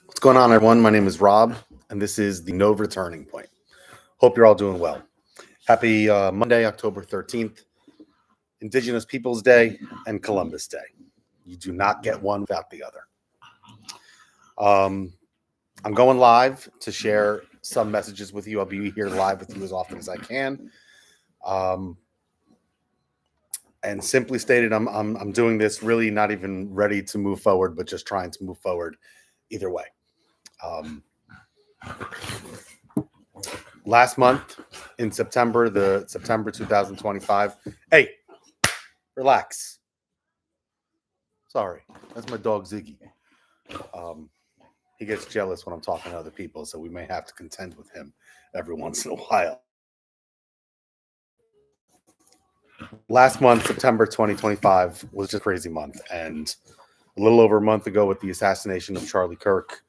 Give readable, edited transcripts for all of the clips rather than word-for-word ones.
What's going on, everyone? My name is Rob, and this is the No Returning Point. Hope you're all doing well. Happy Monday, October 13th, Indigenous Peoples Day and Columbus Day. You do not get one without the other. I'm going live to share some messages with you. I'll be here live with you as often as I can. And simply stated, I'm doing this really not even ready to move forward, but just trying to move forward either way. Last month in September, September 2025. Hey, relax. Sorry, that's my dog Ziggy. He gets jealous when I'm talking to other people, so we may have to contend with him every once in a while. Last month, September 2025, was just a crazy month. And a little over a month ago with the assassination of Charlie Kirk,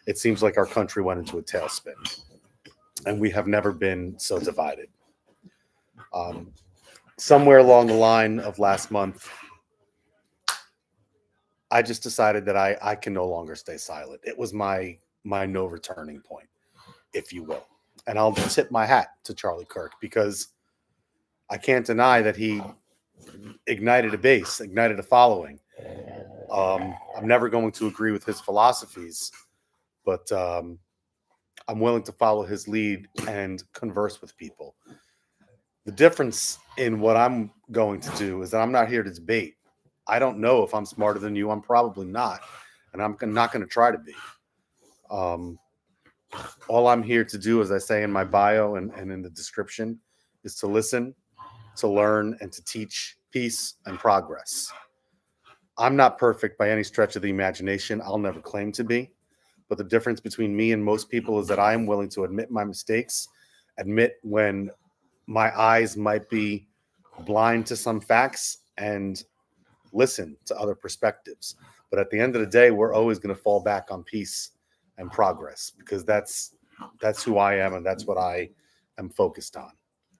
it seems like our country went into a tailspin. And we have never been so divided. Somewhere along the line of last month, I just decided that I can no longer stay silent. It was my no returning point, if you will. And I'll tip my hat to Charlie Kirk because I can't deny that he ignited a base, ignited a following. I'm never going to agree with his philosophies, but I'm willing to follow his lead and converse with people. The difference in what I'm going to do is that I'm not here to debate. I don't know if I'm smarter than you. I'm probably not. And I'm not going to try to be. All I'm here to do, as I say in my bio and in the description, is to listen, to learn, and to teach peace and progress. I'm not perfect by any stretch of the imagination. I'll never claim to be. But the difference between me and most people is that I am willing to admit my mistakes, admit when my eyes might be blind to some facts, and listen to other perspectives. But at the end of the day, we're always going to fall back on peace and progress because that's who I am and that's what I am focused on.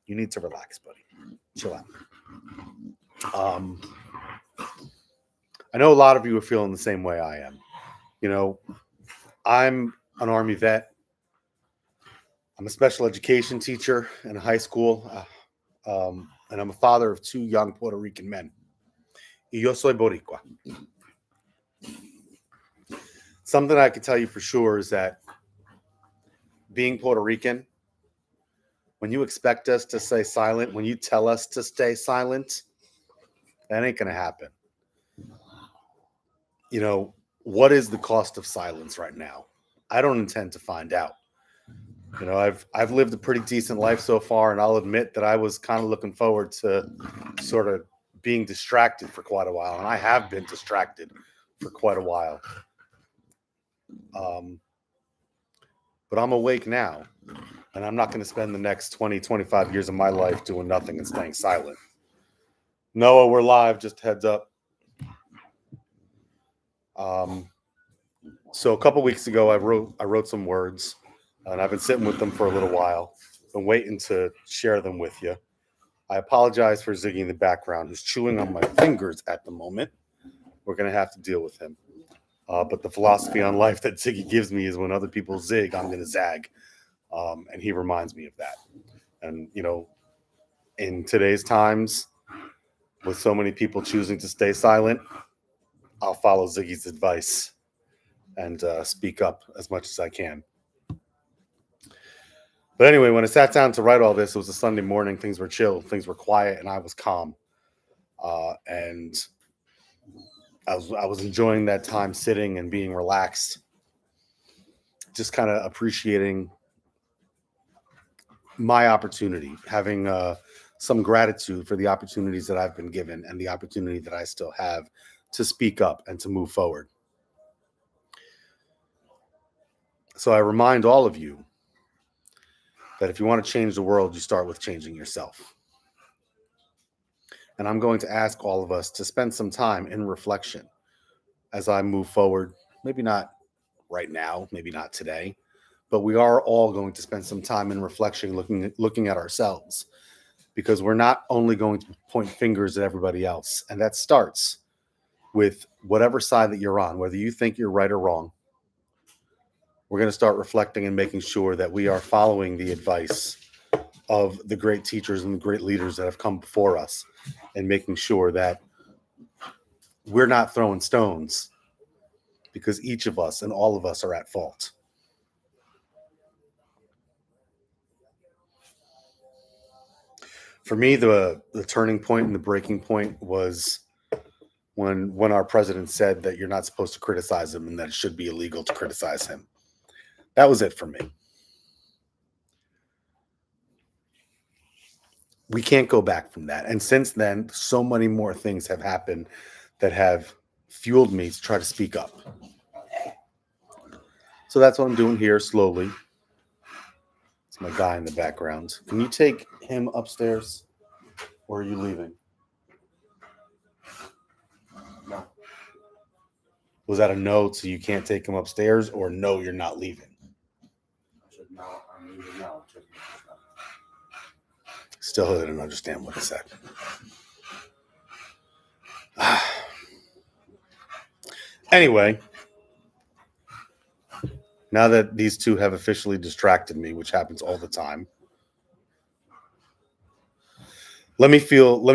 You need to relax, buddy. Chill out. I know a lot of you are feeling the same way I am. You know, I'm an Army vet. I'm a special education teacher in a high school, and I'm a father of two young Puerto Rican men. Y yo soy Boricua. Something I can tell you for sure is that being Puerto Rican, when you expect us to stay silent, when you tell us to stay silent, that ain't going to happen. You know, what is the cost of silence right now? I don't intend to find out. You know, I've lived a pretty decent life so far, and I'll admit that I was kind of looking forward to sort of being distracted for quite a while, and I have been distracted for quite a while. But I'm awake now, and I'm not going to spend the next 20, 25 years of my life doing nothing and staying silent. Noah, we're live, just heads up. So a couple weeks ago, I wrote some words, and I've been sitting with them for a little while. Been waiting to share them with you. I apologize for Ziggy in the background, who's chewing on my fingers at the moment. We're going to have to deal with him. But the philosophy on life that Ziggy gives me is when other people zig, I'm going to zag. And he reminds me of that. And, you know, in today's times, with so many people choosing to stay silent, I'll follow Ziggy's advice and speak up as much as I can. But anyway, when I sat down to write all this, it was a Sunday morning. Things were chill, things were quiet, and I was calm. And I was enjoying that time sitting and being relaxed, just kind of appreciating my opportunity, having some gratitude for the opportunities that I've been given and the opportunity that I still have to speak up and to move forward. So I remind all of you that if you want to change the world, you start with changing yourself. And I'm going to ask all of us to spend some time in reflection as I move forward. Maybe not right now, maybe not today, but we are all going to spend some time in reflection looking at ourselves, because we're not only going to point fingers at everybody else. And that starts with whatever side that you're on, whether you think you're right or wrong. We're going to start reflecting and making sure that we are following the advice of the great teachers and the great leaders that have come before us, and making sure that we're not throwing stones, because each of us and all of us are at fault. For me, the turning point and the breaking point was when our president said that you're not supposed to criticize him and that it should be illegal to criticize him. That was it for me. We can't go back from that. And since then, so many more things have happened that have fueled me to try to speak up. So that's what I'm doing here slowly. It's my guy in the background. Can you take him upstairs, or are you leaving? No. Was that a no, so you can't take him upstairs, or no, you're not leaving? I said no, I'm leaving now. Still didn't understand what I said. Anyway, now that these two have officially distracted me, which happens all the time, let me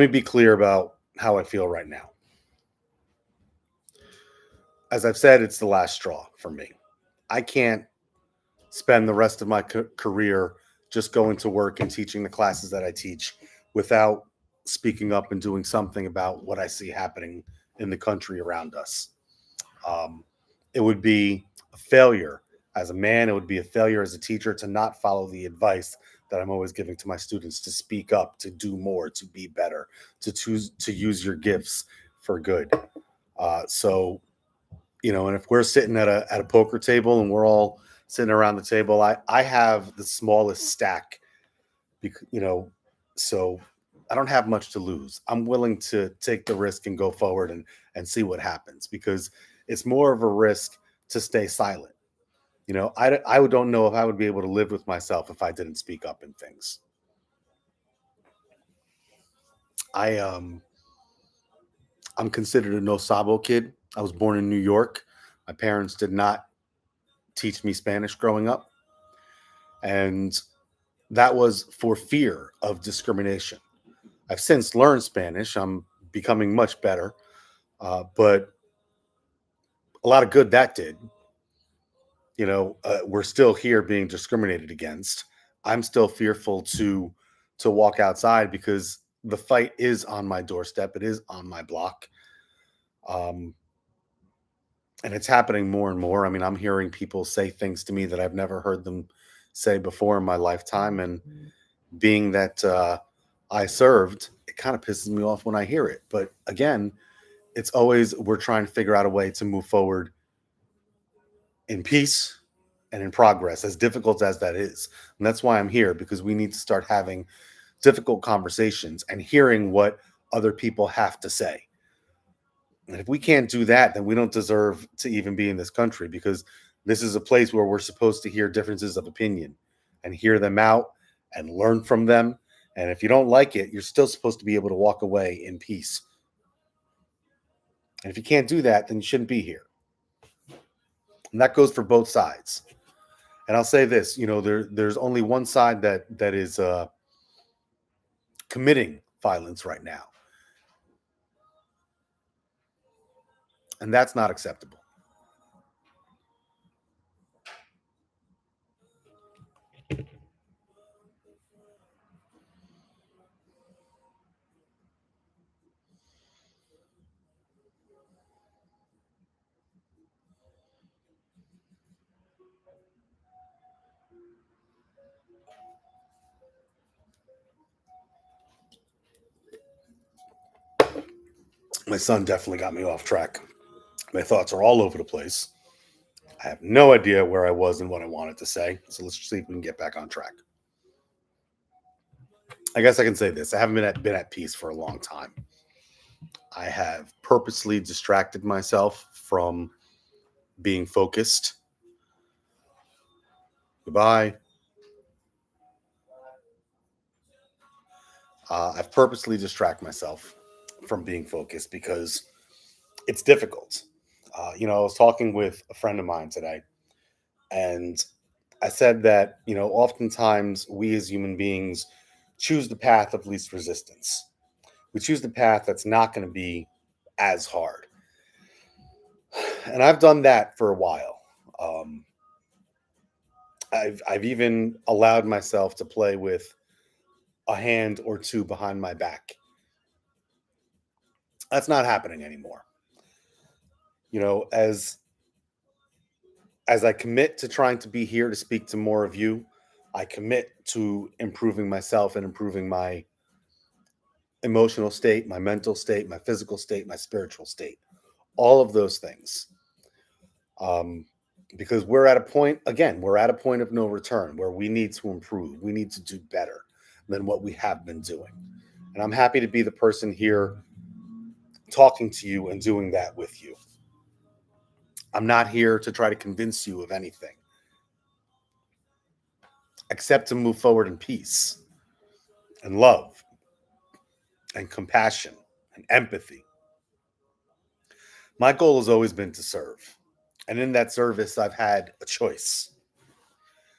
be clear about how I feel right now. As I've said, it's the last straw for me. I can't spend the rest of my career just going to work and teaching the classes that I teach without speaking up and doing something about what I see happening in the country around us. It would be a failure as a man. It would be a failure as a teacher to not follow the advice that I'm always giving to my students, to speak up, to do more, to be better, to use your gifts for good. So, and if we're sitting at a poker table and we're all sitting around the table, I have the smallest stack, so I don't have much to lose. I'm willing to take the risk and go forward and see what happens, because it's more of a risk to stay silent. I don't know if I would be able to live with myself if I didn't speak up in things. I'm considered a no sabo kid. I was born in New York. My parents did not teach me Spanish growing up, and that was for fear of discrimination. I've since learned Spanish. I'm becoming much better, but a lot of good that did. We're still here being discriminated against. I'm still fearful to walk outside because the fight is on my doorstep. It is on my block. And it's happening more and more. I mean, I'm hearing people say things to me that I've never heard them say before in my lifetime. And being that I served, it kind of pisses me off when I hear it. But again, it's always, we're trying to figure out a way to move forward in peace and in progress, as difficult as that is. And that's why I'm here, because we need to start having difficult conversations and hearing what other people have to say. And if we can't do that, then we don't deserve to even be in this country, because this is a place where we're supposed to hear differences of opinion and hear them out and learn from them. And if you don't like it, you're still supposed to be able to walk away in peace. And if you can't do that, then you shouldn't be here. And that goes for both sides. And I'll say this, there's only one side that is committing violence right now. And that's not acceptable. My son definitely got me off track. My thoughts are all over the place. I have no idea where I was and what I wanted to say. So let's see if we can get back on track. I guess I can say this. I haven't been at peace for a long time. I have purposely distracted myself from being focused. Goodbye. I've purposely distracted myself from being focused because It's difficult. I was talking with a friend of mine today, and I said that, oftentimes we as human beings choose the path of least resistance. We choose the path that's not going to be as hard. And I've done that for a while. Um, I've even allowed myself to play with a hand or two behind my back. That's not happening anymore. You know, as I commit to trying to be here to speak to more of you, I commit to improving myself and improving my emotional state, my mental state, my physical state, my spiritual state, all of those things. Um, because we're at a point of no return where we need to improve. We need to do better than what we have been doing. And I'm happy to be the person here talking to you and doing that with you. I'm not here to try to convince you of anything except to move forward in peace and love and compassion and empathy. My goal has always been to serve. And in that service, I've had a choice.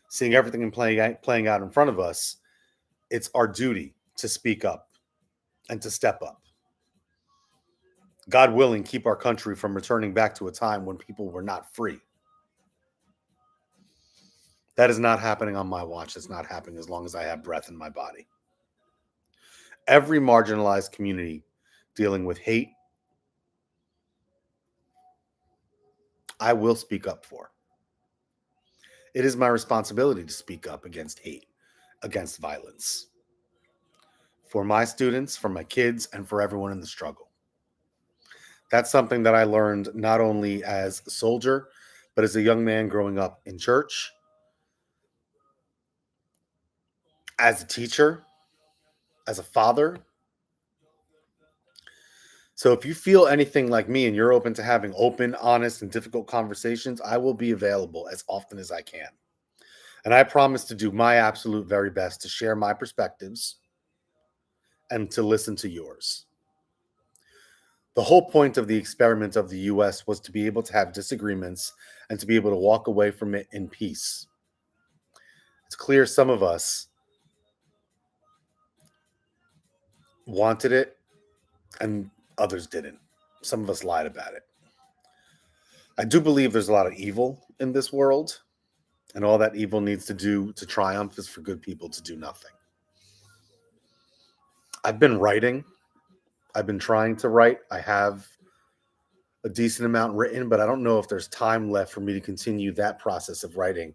Seeing everything playing out in front of us, it's our duty to speak up and to step up. God willing, keep our country from returning back to a time when people were not free. That is not happening on my watch. It's not happening as long as I have breath in my body. Every marginalized community dealing with hate, I will speak up for. It is my responsibility to speak up against hate, against violence, for my students, for my kids, and for everyone in the struggle. That's something that I learned not only as a soldier, but as a young man growing up in church, as a teacher, as a father. So if you feel anything like me and you're open to having open, honest, and difficult conversations, I will be available as often as I can. And I promise to do my absolute very best to share my perspectives and to listen to yours. The whole point of the experiment of the US was to be able to have disagreements and to be able to walk away from it in peace. It's clear some of us wanted it and others didn't. Some of us lied about it. I do believe there's a lot of evil in this world, and all that evil needs to do to triumph is for good people to do nothing. I've been writing. I've been trying to write. I have a decent amount written, but I don't know if there's time left for me to continue that process of writing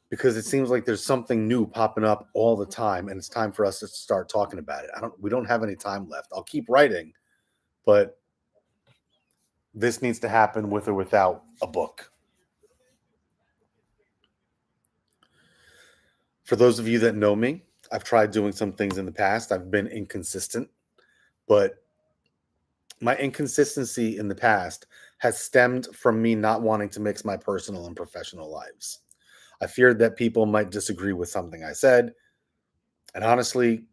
because it seems like there's something new popping up all the time and it's time for us to start talking about it. We don't have any time left. I'll keep writing, but this needs to happen with or without a book. For those of you that know me, I've tried doing some things in the past. I've been inconsistent, but my inconsistency in the past has stemmed from me not wanting to mix my personal and professional lives. I feared that people might disagree with something I said. And honestly,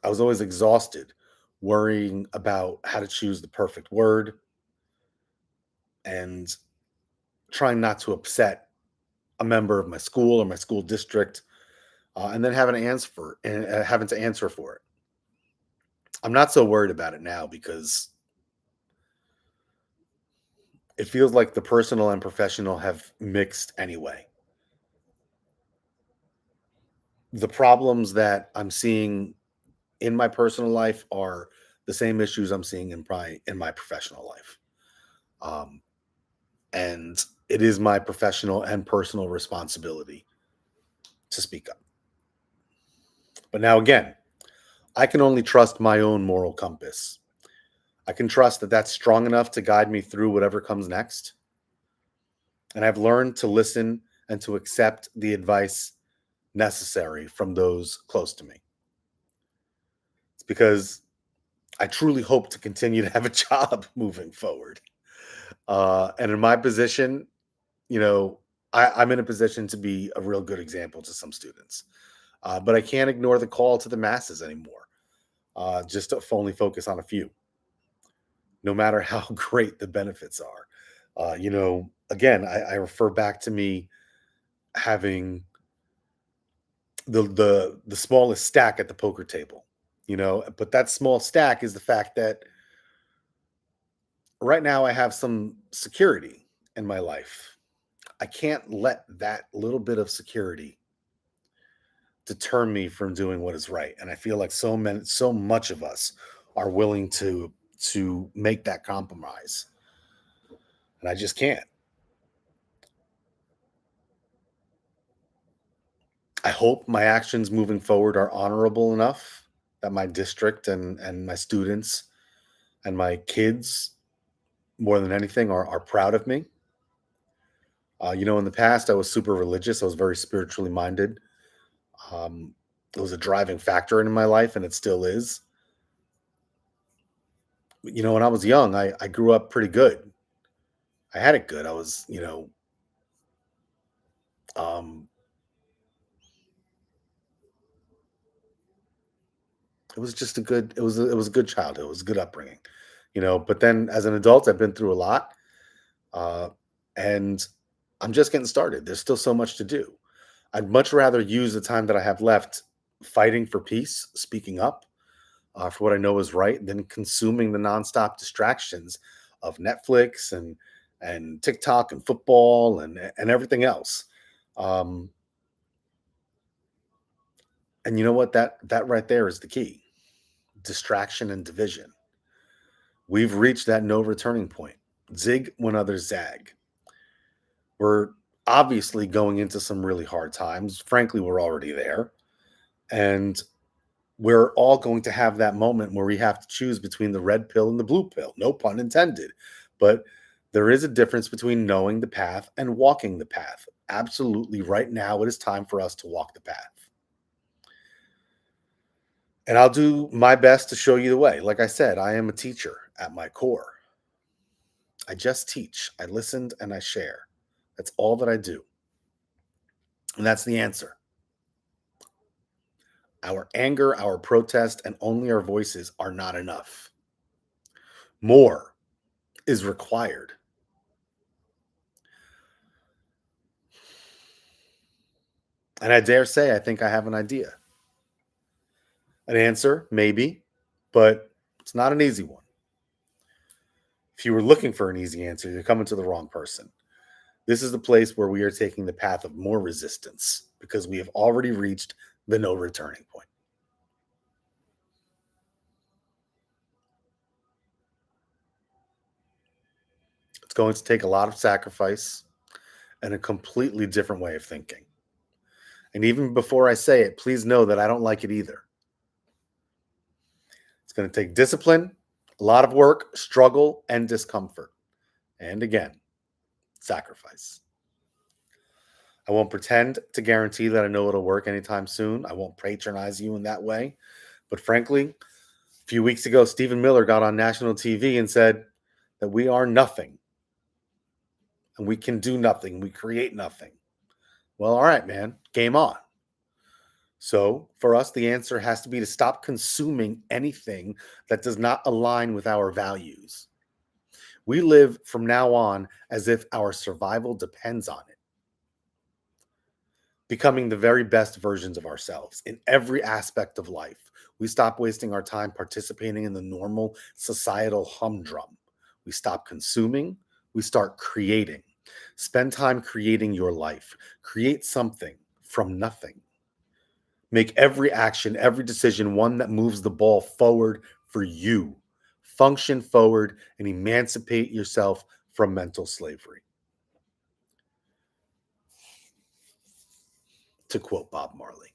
I was always exhausted worrying about how to choose the perfect word and trying not to upset a member of my school or my school district, and then having to answer for it. I'm not so worried about it now because it feels like the personal and professional have mixed anyway. The problems that I'm seeing in my personal life are the same issues I'm seeing in my professional life. Um, and it is my professional and personal responsibility to speak up. But now again, I can only trust my own moral compass. I can trust that that's strong enough to guide me through whatever comes next. And I've learned to listen and to accept the advice necessary from those close to me. It's because I truly hope to continue to have a job moving forward. And in my position, you know, I'm in a position to be a real good example to some students. But I can't ignore the call to the masses anymore, just to only focus on a few. no matter how great the benefits are. Again, I refer back to me having the smallest stack at the poker table, but that small stack is the fact that right now I have some security in my life. I can't let that little bit of security deter me from doing what is right. And I feel like so much of us are willing to make that compromise. And I just can't. I hope my actions moving forward are honorable enough that my district and my students and my kids, more than anything, are proud of me. In the past, I was super religious. I was very spiritually minded. Um, it was a driving factor in my life, and it still is. When I was young, I grew up pretty good. I had it good. I was, um, it was just a good childhood. It was a good upbringing, But then as an adult, I've been through a lot, uh, and I'm just getting started. There's still so much to do. I'd much rather use the time that I have left fighting for peace, speaking up for what I know is right, than consuming the nonstop distractions of Netflix and TikTok and football and everything else. Um, and you know what? That right there is the key: distraction and division. We've reached that no returning point. Zig when others zag. We're obviously going into some really hard times. Frankly, we're already there. And we're all going to have that moment where we have to choose between the red pill and the blue pill. No pun intended. But there is a difference between knowing the path and walking the path. Absolutely. Right now, it is time for us to walk the path. And I'll do my best to show you the way. Like I said, I am a teacher at my core. I just teach. I listened and I share. That's all that I do. And that's the answer. Our anger, our protest, and only our voices are not enough. More is required. And I dare say, I think I have an idea. An answer, maybe, but it's not an easy one. If you were looking for an easy answer, you're coming to the wrong person. This is the place where we are taking the path of more resistance because we have already reached the no returning point. It's going to take a lot of sacrifice and a completely different way of thinking. And even before I say it, please know that I don't like it either. It's going to take discipline, a lot of work, struggle, and discomfort. And again, sacrifice. I won't pretend to guarantee that I know it'll work anytime soon. I won't patronize you in that way. But frankly, a few weeks ago, Stephen Miller got on national TV and said that we are nothing and we can do nothing. We create nothing. Well, all right, man, game on. So for us, the answer has to be to stop consuming anything that does not align with our values. We live from now on as if our survival depends on it, becoming the very best versions of ourselves in every aspect of life. We stop wasting our time participating in the normal societal humdrum. We stop consuming, we start creating. Spend time creating your life. Create something from nothing. Make every action, every decision one that moves the ball forward for you. Function forward and emancipate yourself from mental slavery. To quote Bob Marley.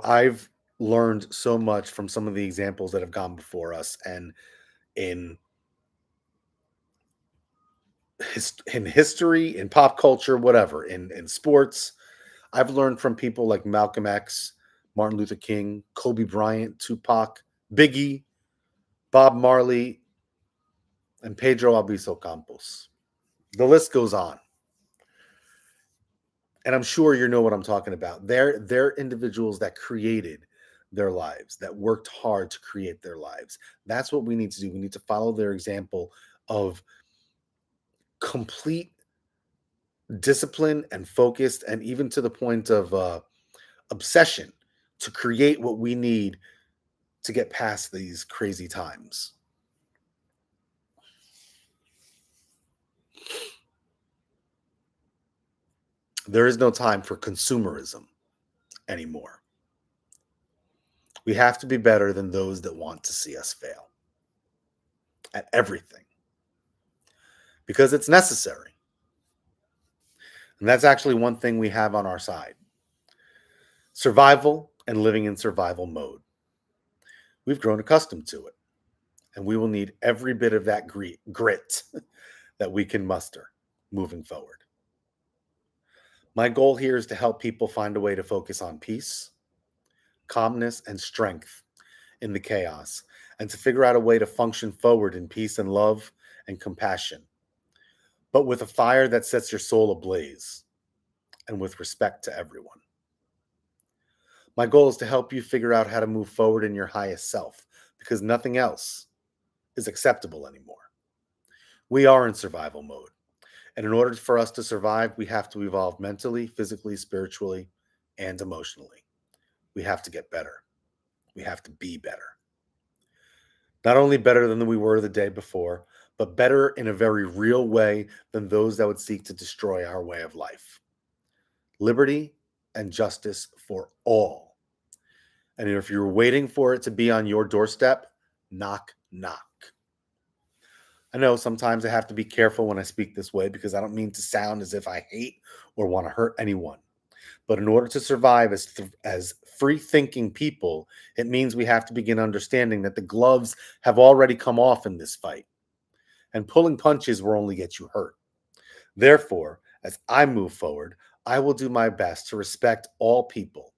I've learned so much from some of the examples that have gone before us, and in in history, in pop culture, whatever, in sports, I've learned from people like Malcolm X, Martin Luther King, Kobe Bryant, Tupac, Biggie, Bob Marley, and Pedro Albizu Campos. The list goes on. And I'm sure you know what I'm talking about. They're individuals that created their lives, that worked hard to create their lives. That's what we need to do. We need to follow their example of complete discipline and focused, and even to the point of obsession to create what we need to get past these crazy times. There is no time for consumerism anymore. We have to be better than those that want to see us fail at everything because it's necessary. And that's actually one thing we have on our side: survival and living in survival mode. We've grown accustomed to it, and we will need every bit of that grit that we can muster moving forward. My goal here is to help people find a way to focus on peace, calmness, and strength in the chaos, and to figure out a way to function forward in peace and love and compassion, but with a fire that sets your soul ablaze and with respect to everyone. My goal is to help you figure out how to move forward in your highest self, because nothing else is acceptable anymore. We are in survival mode. And in order for us to survive, we have to evolve mentally, physically, spiritually, and emotionally. We have to get better. We have to be better. Not only better than we were the day before, but better in a very real way than those that would seek to destroy our way of life. Liberty and justice for all. And if you're waiting for it to be on your doorstep, knock, knock. I know sometimes I have to be careful when I speak this way because I don't mean to sound as if I hate or want to hurt anyone. But in order to survive as free-thinking people, it means we have to begin understanding that the gloves have already come off in this fight. And pulling punches will only get you hurt. Therefore, as I move forward, I will do my best to respect all people.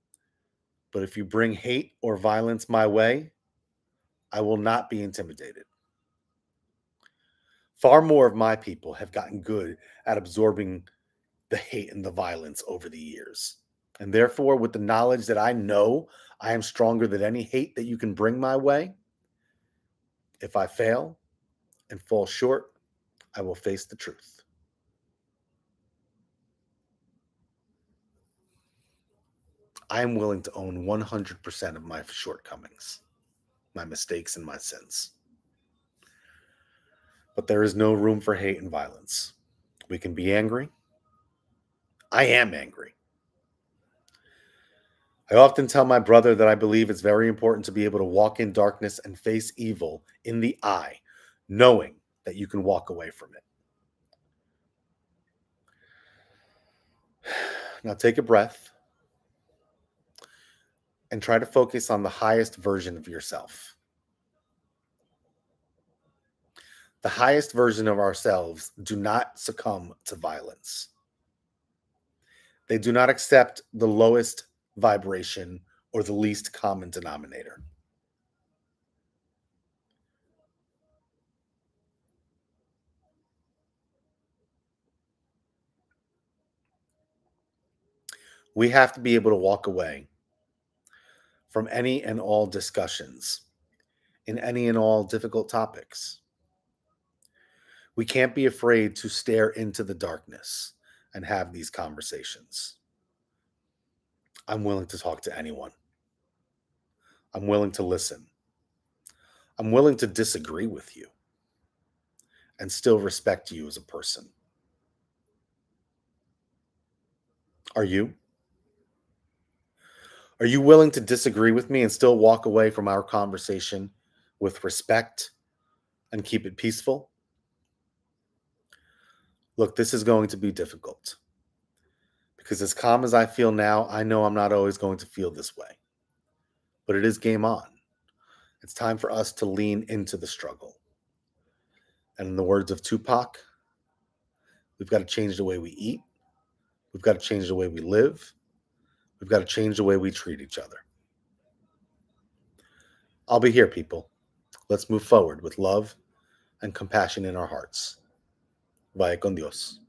But if you bring hate or violence my way, I will not be intimidated. Far more of my people have gotten good at absorbing the hate and the violence over the years. And therefore, with the knowledge that I know I am stronger than any hate that you can bring my way, if I fail and fall short, I will face the truth. I am willing to own 100% of my shortcomings, my mistakes, and my sins. But there is no room for hate and violence. We can be angry. I am angry. I often tell my brother that I believe it's very important to be able to walk in darkness and face evil in the eye, knowing that you can walk away from it. Now take a breath and try to focus on the highest version of yourself. The highest version of ourselves do not succumb to violence. They do not accept the lowest vibration or the least common denominator. We have to be able to walk away from any and all discussions in any and all difficult topics. We can't be afraid to stare into the darkness and have these conversations. I'm willing to talk to anyone. I'm willing to listen. I'm willing to disagree with you and still respect you as a person. Are you? Are you willing to disagree with me and still walk away from our conversation with respect and keep it peaceful? Look, this is going to be difficult because as calm as I feel now, I know I'm not always going to feel this way. But it is game on. It's time for us to lean into the struggle. And in the words of Tupac, we've got to change the way we eat. We've got to change the way we live. We've got to change the way we treat each other. I'll be here, people. Let's move forward with love and compassion in our hearts. Vaya con Dios.